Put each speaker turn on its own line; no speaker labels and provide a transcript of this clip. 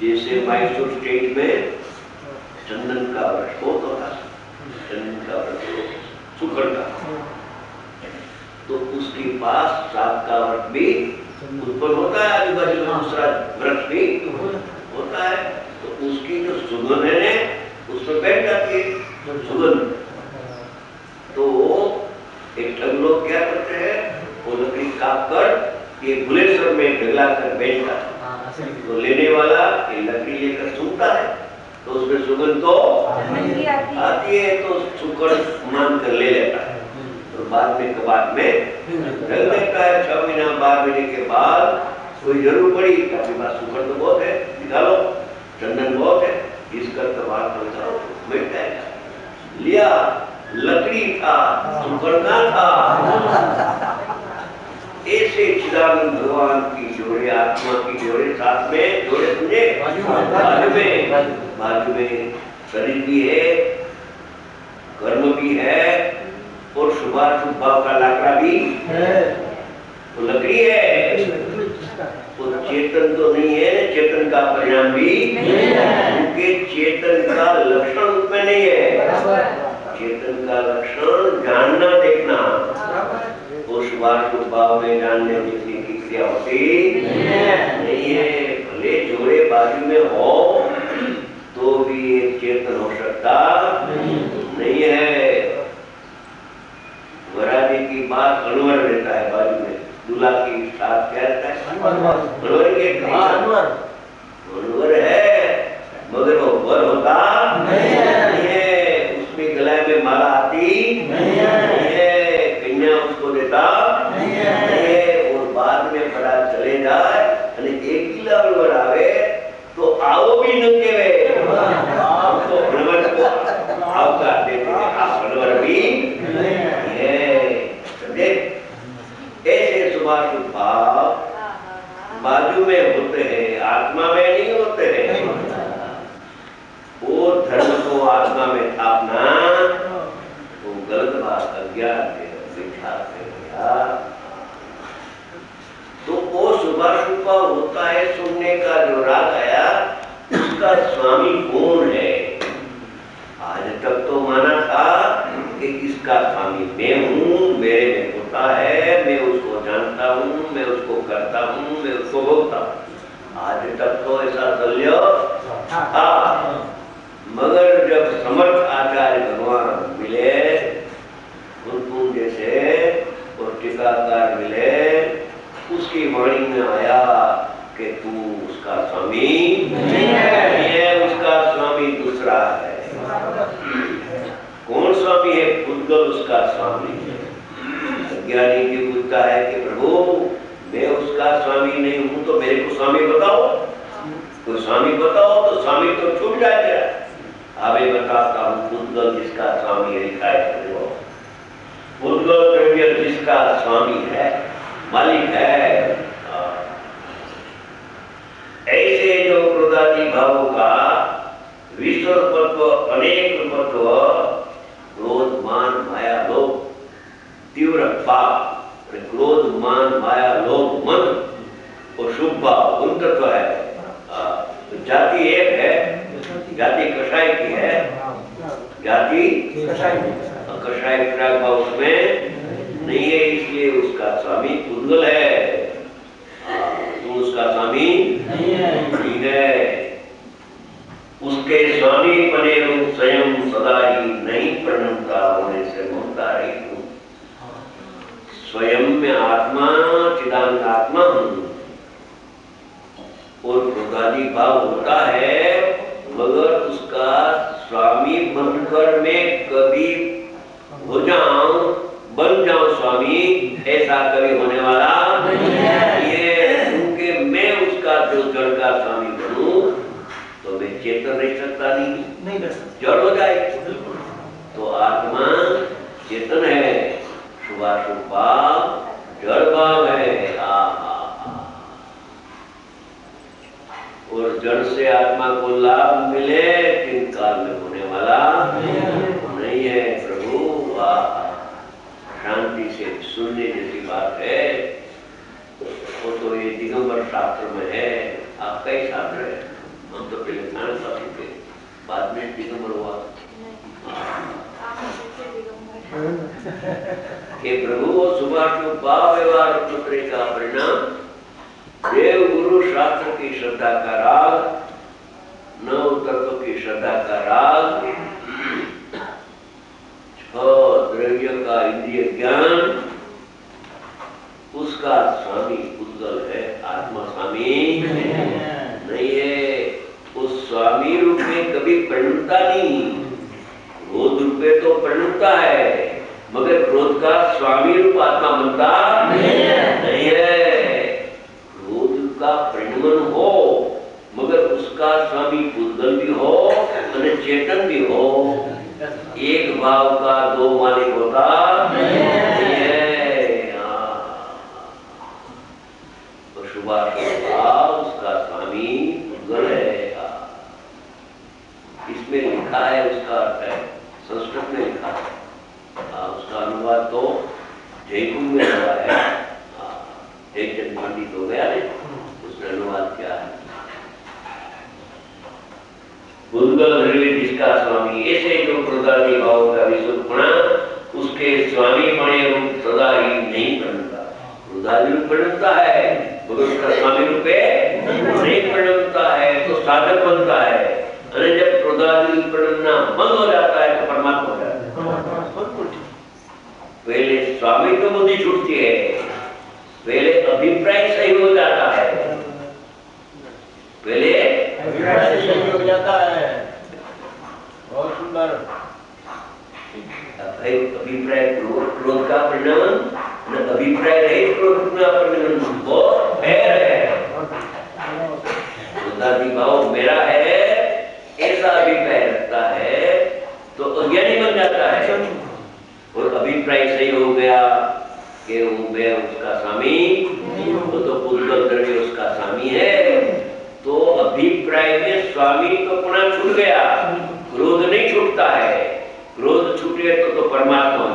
जैसे मैसूर स्टेट में चंदन का वृक्ष बहुत होता है, चंदन का वृक्ष सुखड़ का, तो उसके पास सात का वृक्ष भी उत्पन्न होता है, आजू-बाजू में दूसरा वृक्ष भी होता है, तो उसकी जो सुगंध है उसमें बैठ जाती है सुगंध। तो एक लोग क्या करते हैं, वो लकड़ी काट कर ये बुलेसर में ढगला कर बैठता है, तो लेने वाला ये लकड़ी लेकर सूंघता है तो उसमें सुगंध तो आती है, तो सुगंध मान कर ले लेता है, तो बाद में कबाड़ में ढल देता है। 6 महीना 12 महीने के बाद कोई जरूर पड़ी, आपके पास सुगंध तो बहुत है, निकालो, चंदन बहुत है, इसका कबाड़ निकालो, मिट जाएगा। लिया, लकड़ी था, सुगंध ना था। ऐसे चिदानंद भगवान की जोड़े, आत्मा की जोड़े, साथ में जोड़े, समझे, बाजू में शरीर भी है, कर्म भी है, और शुभाशुभ भाव का लाकड़ा भी है, तो लकड़ी है, तो चेतन तो नहीं है, चेतन का परिणाम भी नहीं है, क्योंकि चेतन का लक्षण उसमें नहीं है। चेतन का लक्षण जानना, देखना, और शुभाशुभ भाव में जानने देखने की क्रिया होती नहीं है। भले जोड़े बाजू में हो तो भी एक चेतन हो सकता नहीं है। वराजी की बात अनवर रहता है, बाजू में दूल्हा की साथ क्या रहता है, अनवर के अनवर है, मगर वो वर होता नहीं है, उसमें गले में माला आती नहीं है, कन्या उसको देता नहीं है, और बाद में पता चले जाए અને એક કિલા અનવર આવે તો આવો भी न કહેવે, तो अनवर को આવકાર देते हैं, आप अनवर भी है, समझे। ऐसे शुभाशुभ भाव बाजू में होते हैं, आत्मा में नहीं होते हैं। वो धर्म को आत्मा में थापना वो गलत बात, अज्ञान है, विख्यात है। तो वो शुभाशुभ होता है, सुनने का जो राग आया उसका स्वामी कौन है। आज तक तो माना था कि इसका स्वामी मैं हूँ, मेरे में होता है, मैं उसको जानता हूँ, मैं उसको करता हूँ, मैं उसको भोगता हूँ। आज तक तो ऐसा चल्य था, मगर जब समर्थ आचार्य भगवान मिले, उनको जैसे और टीकाकार मिले, उसकी वाणी में आया कि तू उसका स्वामी नहीं है, उसका स्वामी दूसरा है। कौन स्वामी है? पुद्गल उसका स्वामी है। अज्ञानी की पूछता है कि प्रभु मैं उसका स्वामी नहीं हूं, तो मेरे को स्वामी बताओ, कोई स्वामी बताओ, तो स्वामी तो छूट जाए तेरा। अभी बताता हूँ, पुद्गल जिसका स्वामी है, लिखा है पुद्गल द्रव्य जिसका स्वामी है, मालिक है। ऐसे जो क्रोधादि भावों का विश्वरूपत्व, अनेक रूपत्व, क्रोध मान माया लोभ, तीव्र भाव, क्रोध मान माया लोभ मन और शुभ भाव उन तत्व है। तो जाति एक है, जाति कषाय की है, जाति कषाय भाव उसमें नहीं है, इसलिए उसका स्वामी पुद्गल है। तुम उसका स्वामी नहीं है। उसके स्वामी बने रूप स्वयं सदा ही नहीं प्रणमता होने से ममता रही हूँ। स्वयं में आत्मा चिदानंद आत्मा हूँ, और क्रोधादि भाव होता है, मगर उसका स्वामी बनकर मैं कभी हो जाऊं, बन जाऊं स्वामी, ऐसा कभी होने वाला नहीं है। ये क्योंकि मैं उसका जो जड़ का स्वामी बनूं तो मैं चेतन रह सकता नहीं जड़ हो जाए। तो आत्मा चेतन है, शुभाशुभ भाव जड़ भाव है। और जड़ से आत्मा को लाभ मिले, किन काल में होने वाला नहीं है। प्रभु शांति से सुनने जैसी बात है, वो तो ये दिगंबर शास्त्र में है। आपका ही शास्त्र है, हम तो पहले खाना खाते थे, बाद में दिगंबर हुआ। हे प्रभु, सुभाषु भाव व्यवहार पुत्र का परिणाम देव गुरु शास्त्र की श्रद्धा का राग, नव तत्व की श्रद्धा का राग, द्रव्य का इंद्रिय ज्ञान, उसका स्वामी उद्गल है, आत्मा स्वामी नहीं है। उस स्वामी रूप में कभी परिणमता नहीं, क्रोध रूप में तो परिणमता है, मगर क्रोध का स्वामी रूप आत्मा बनता नहीं है। क्रोध का परिणमन हो, मगर उसका स्वामी उद्गल भी हो और चेतन भी हो। एक भाव का दो मालिक होता नहीं है। भाव उसका स्वामी उद्गल है। इसमें लिखा है, उसका अर्थ है, संस्कृत में लिखा है, उसका अनुवाद तो जयपुर में हुआ है। जयचंद पंडित हो गया, उसने अनुवाद किया है। उद्गल जिसका स्वामी, ऐसे जो प्रदानी भाव का विशुद्धपणा उसके स्वामी बने रूप सदा ही नहीं बनता। प्रदानी रूप बनता है, मगर उसका स्वामी रूप नहीं बनता है, तो साधक बनता है। अरे जब प्रदानी रूप बनना बंद हो जाता है तो परमात्मा हो जाता है। पहले स्वामी तो बुद्धि छूटती है, पहले अभिप्राय सही हो जाता है, पहले
अभिप्राय सही हो जाता है। बहुत सुंदर।
अभिप्राय क्रोध का परिणाम न अभिप्राय रहित क्रोध का परिणाम वो है। क्रोधादि भाव मेरा है ऐसा अभिप्राय रखता है तो अज्ञानी बन जाता है। और अभिप्राय सही हो गया कि वो मैं उसका स्वामी, वो तो पुद्गल द्रव्य उसका स्वामी है, तो अभिप्राय में स्वामी तो पुनः छूट गया, क्रोध नहीं छूटता है। क्रोध छूटे तो परमात्मा